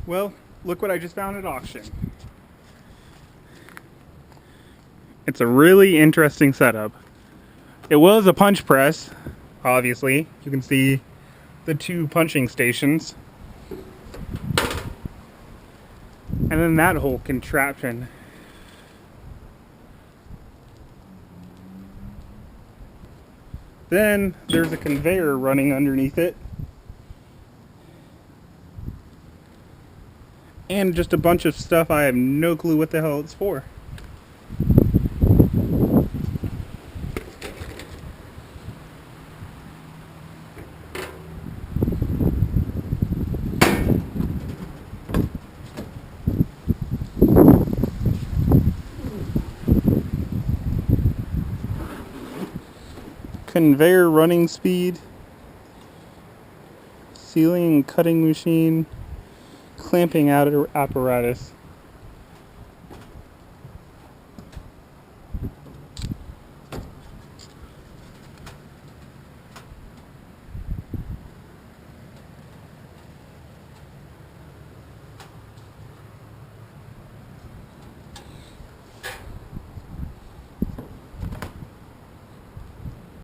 Well, look what I just found at auction. It's a really interesting setup. It was a punch press, obviously. You can see the two punching stations. And then that whole contraption. Then there's a conveyor running underneath it. And just a bunch of stuff I have no clue what the hell it's for. Conveyor running speed, sealing and cutting machine, clamping apparatus.